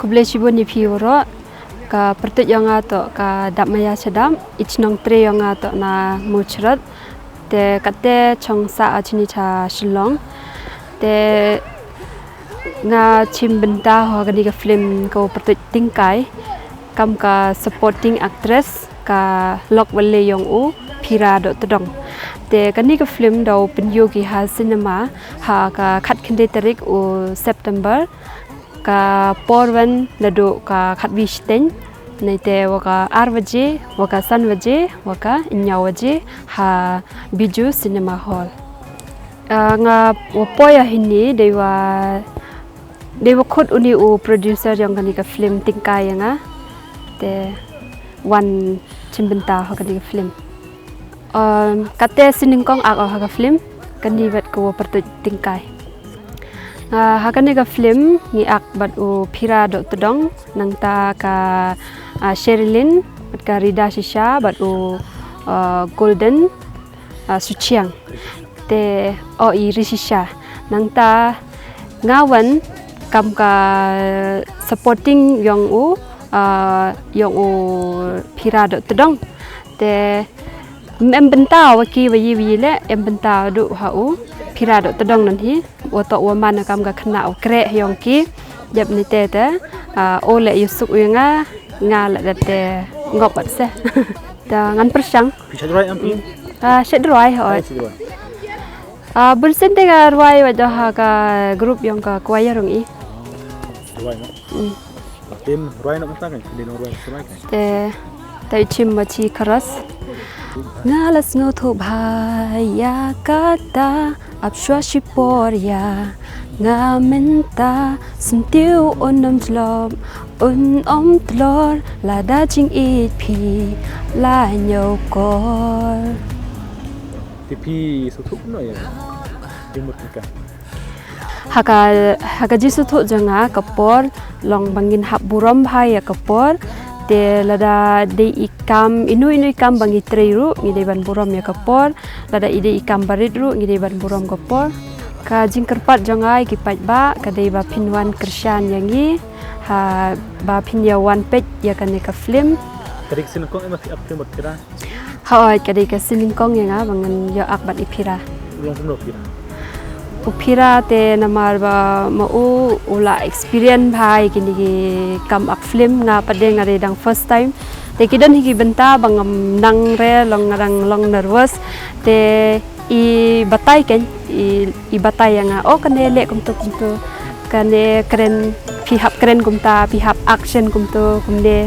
kuble cibo ni pioro ka pertut yang ato ka dap maya sedam ichnong tre yang ato na muchrat te kate chongsa achini cha shillong te nga chimbenta ho gani ka film ko pertut tingkai kam ka supporting actress ka lok wale yong u phira do todong te kani ka film do penyogi ha cinema ha ka khat khinde tarik u September ka porwan lado ka khatwisten naite waka 8 baje waka 3 baje waka 9 baje ha biju cinema hall nga wapoya hini dewa khud uni u producer yang kani ka film tingkai nga te one chimbenta ha kani ka film kate siningkong ak ha ka film kani vet ko pertu tingkai hakane ka film ni ak bat u phira do todong nang ta ka Sherilyn bat ka Rida Shisha bat u Golden Suchiang te i Rishisha nang ta ngawan kam ka supporting yong u phira do todong te benta waki wayi le benta du ha u phira do todong nan hi woto waman kam ga khna kre yong ki jap ni te ole yusuk nga la te ngop at se ta ngan persang Pisadroy ampi shedroy ho bulsen te ga roi wa ha ka group yong ka choir rong i roi no tim roi no mata kan dino roi semai kan te chim machi kharas ngalas ngotho bhaya kata apshwa shiporia ngamenta sentiu onom tlom om tlor lada jing it pi la nyokor tipi suthuk no ya timur ka haka jisu thu janga kapor long bangin hap burom bhaya kapor te lada de ikam inu ikam bangi treiru ngide ban burom ya kapor lada ide ikam baridru ngide ban burom kapor ka jingkerpat jangai kipat ba kadai ba pinwan kershan yangi ha ba pinya one page ya kane ka film tarik siningkong emasi ap film kira ha kadai ka siningkong ya bangan ya akbat ipira ulong pun kira upira te namar ba mau ula experience bhai kini ki kam ak film nga pade ngare dang first time te kidon higi benta bangam nang re long nervous te i batai ken i batai nga o kane le kumto kane keren pihap keren kumta pihap action kumto kumde